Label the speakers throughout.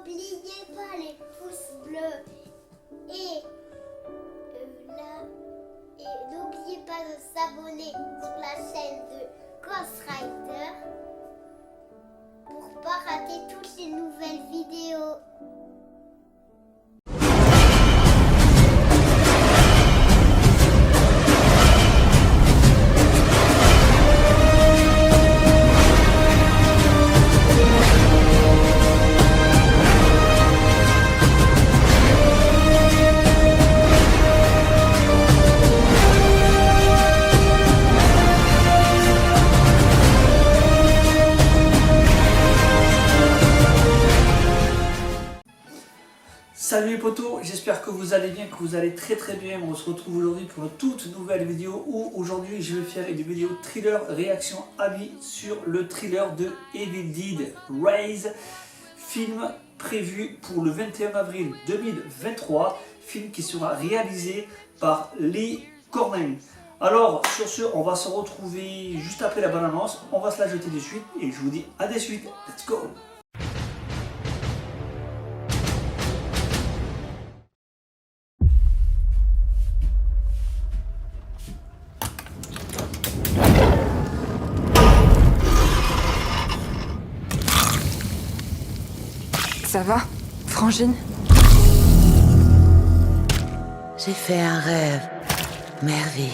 Speaker 1: N'oubliez pas les pouces bleus et n'oubliez pas de s'abonner sur la chaîne de Ghost Rider pour pas rater toutes les nouvelles vidéos.
Speaker 2: Salut les potos, j'espère que vous allez bien, que vous allez très bien. On se retrouve aujourd'hui pour une toute nouvelle vidéo où aujourd'hui je vais faire une vidéo thriller réaction avis sur le thriller de Evil Dead Rise, film prévu pour le 21 avril 2023, film qui sera réalisé par Lee Corman. Alors sur ce, on va se retrouver juste après la bonne annonce, on va se la jeter de suite et je vous dis à de suite, let's go.
Speaker 3: Ça va, Frangine?
Speaker 4: J'ai fait un rêve merveilleux.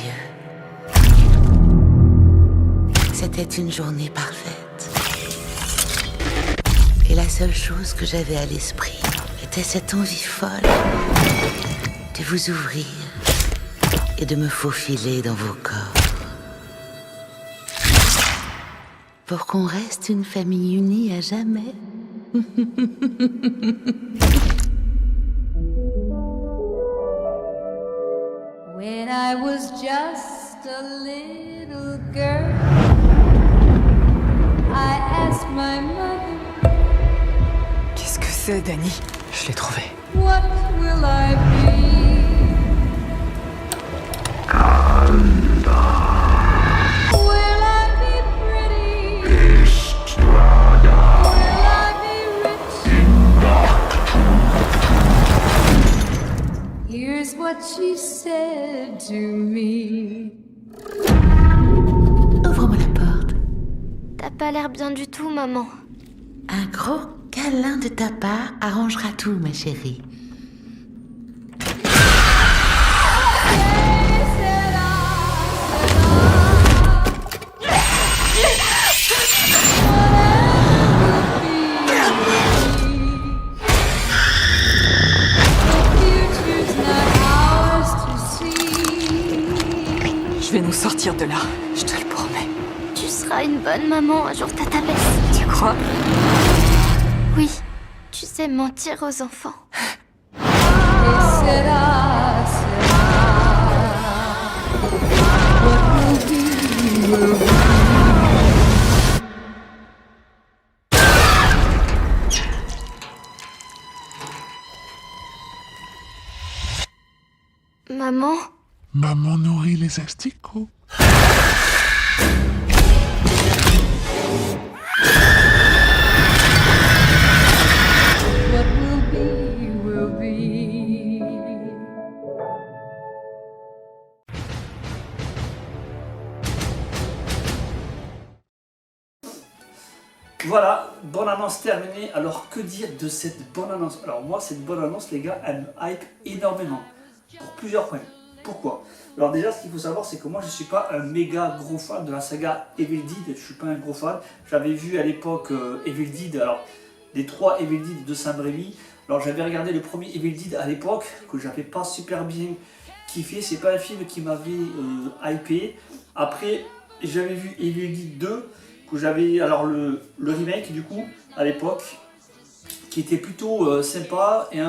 Speaker 4: C'était une journée parfaite. Et la seule chose que j'avais à l'esprit était cette envie folle de vous ouvrir et de me faufiler dans vos corps. Pour qu'on reste une famille unie à jamais.
Speaker 5: When I was just a little girl, I asked my mother,
Speaker 3: Qu'est-ce que c'est, Dani?
Speaker 2: Je l'ai trouvé.
Speaker 5: what will I be? Will I be pretty? Will I be rich? Here's what she said to me.
Speaker 4: Ouvre-moi la porte.
Speaker 1: T'as pas l'air bien du tout, maman.
Speaker 4: Un gros câlin de ta part arrangera tout, ma chérie.
Speaker 3: Je vais nous sortir de là, je te le promets.
Speaker 1: Tu seras une bonne maman un jour, Tata Bess.
Speaker 3: Tu crois?
Speaker 1: Oui, tu sais mentir aux enfants. Maman,
Speaker 6: Maman nourrit les asticots.
Speaker 5: What will be.
Speaker 2: Voilà, bonne annonce terminée. Alors que dire de cette bonne annonce? Alors moi, cette bonne annonce, les gars, elle me hype énormément. Pour plusieurs points. Pourquoi? Alors déjà, ce qu'il faut savoir, c'est que moi, je ne suis pas un méga gros fan de la saga Evil Dead. Je ne suis pas un gros fan. J'avais vu à l'époque Evil Dead, alors les 3 Evil Dead de Sam Raimi. Alors j'avais regardé le premier Evil Dead à l'époque, que j'avais pas super bien kiffé. C'est pas un film qui m'avait hypé. Après, j'avais vu Evil Dead 2, que j'avais, alors le remake du coup, à l'époque, qui était plutôt sympa et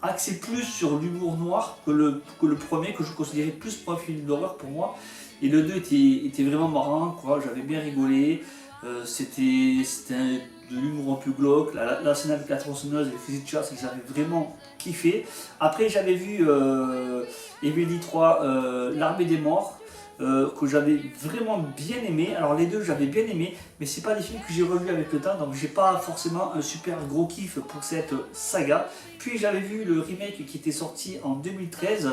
Speaker 2: axé plus sur l'humour noir que le premier, que je considérais plus pour un film d'horreur pour moi. Et le 2 était vraiment marrant, quoi. J'avais bien rigolé. C'était de l'humour un peu glauque. La scène avec la tronçonneuse et les fusils de chasse, j'avais vraiment kiffé. Après, j'avais vu Evil Dead 3, L'Armée des Morts. que j'avais vraiment bien aimé. Alors les deux j'avais bien aimé, mais c'est pas des films que j'ai revus avec le temps, donc j'ai pas forcément un super gros kiff pour cette saga. Puis j'avais vu le remake qui était sorti en 2013,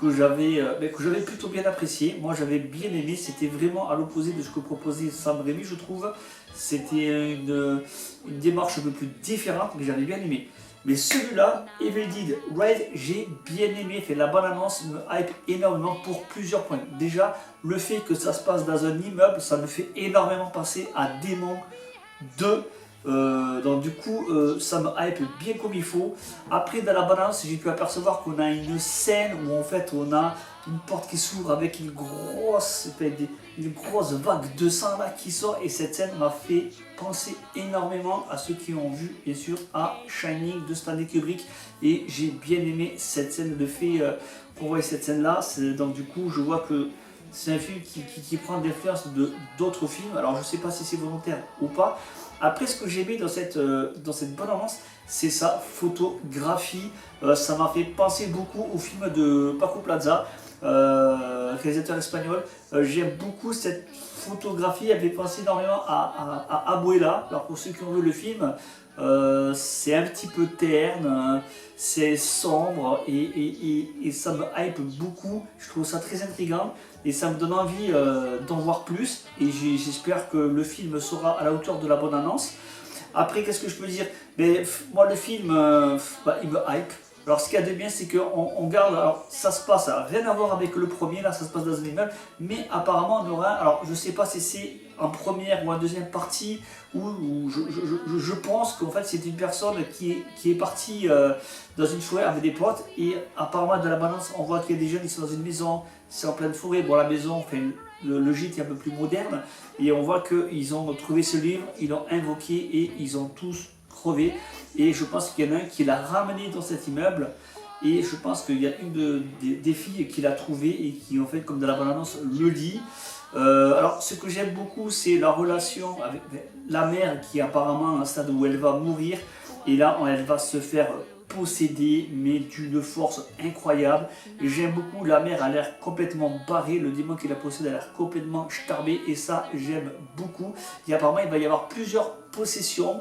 Speaker 2: que j'avais plutôt bien apprécié. Moi j'avais bien aimé, c'était vraiment à l'opposé de ce que proposait Sam Raimi, je trouve. C'était une démarche un peu plus différente, mais j'avais bien aimé. Mais celui-là, Evil Dead Rise, j'ai bien aimé. La bande-annonce me hype énormément pour plusieurs points. Déjà, le fait que ça se passe dans un immeuble, ça me fait énormément penser à Démon 2. Donc du coup, ça me hype bien comme il faut. Après, dans la bande-annonce, j'ai pu apercevoir qu'on a une scène où en fait on a une porte qui s'ouvre avec une grosse vague de sang là qui sort, et cette scène m'a fait penser énormément à ceux qui ont vu bien sûr à Shining de Stanley Kubrick, et j'ai bien aimé cette scène, le fait qu'on voit cette scène là. Donc du coup je vois que c'est un film qui prend des influences de d'autres films. Alors je sais pas si c'est volontaire ou pas. Après, ce que j'ai aimé dans cette bande-annonce, c'est sa photographie. Ça m'a fait penser beaucoup au film de Paco Plaza, réalisateur espagnol. J'aime beaucoup cette photographie, elle fait penser énormément à Abuela. Alors pour ceux qui ont vu le film, c'est un petit peu terne, c'est sombre, et ça me hype beaucoup. Je trouve ça très intriguant et ça me donne envie d'en voir plus, et j'espère que le film sera à la hauteur de la bande-annonce. Après, qu'est-ce que je peux dire? Mais moi le film, il me hype. Alors ce qu'il y a de bien, c'est qu'on garde, alors ça se passe, rien à voir avec le premier, là ça se passe dans un immeuble, mais apparemment on aura, alors je sais pas si c'est en première ou en deuxième partie, où je pense qu'en fait c'est une personne qui est partie dans une forêt avec des potes, et apparemment dans la balance on voit qu'il y a des jeunes qui sont dans une maison, c'est en pleine forêt, bon la maison, enfin, le gîte est un peu plus moderne, et on voit qu'ils ont trouvé ce livre, ils l'ont invoqué et ils ont tous crevé. Et je pense qu'il y en a un qui l'a ramené dans cet immeuble, et je pense qu'il y a une des filles qui l'a trouvé et qui en fait, comme dans la bande-annonce, le lit. Alors ce que j'aime beaucoup, c'est la relation avec la mère, qui est apparemment à un stade où elle va mourir, et là elle va se faire posséder, mais d'une force incroyable. J'aime beaucoup, la mère a l'air complètement barrée, le démon qui la possède a l'air complètement starbé, et ça j'aime beaucoup. Et apparemment il va y avoir plusieurs possessions.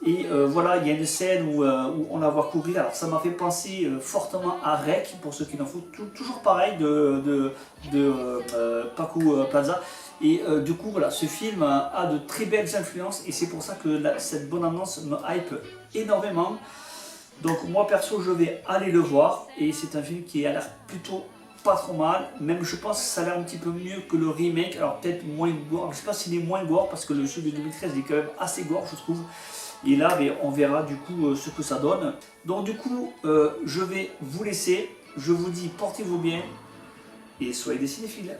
Speaker 2: Et voilà, il y a une scène où on la voit courir. Alors ça m'a fait penser fortement à Rec, pour ceux qui n'en foutent, toujours pareil de Paco Plaza. Et du coup voilà, ce film a de très belles influences, et c'est pour ça que cette bande-annonce me hype énormément. Donc moi perso je vais aller le voir, et c'est un film qui a l'air plutôt pas trop mal. Même je pense que ça a l'air un petit peu mieux que le remake, alors peut-être moins gore. Je sais pas s'il est moins gore, parce que le celui de 2013 est quand même assez gore je trouve. Et là, on verra du coup ce que ça donne. Donc du coup, je vais vous laisser. Je vous dis, portez-vous bien et soyez des cinéphiles.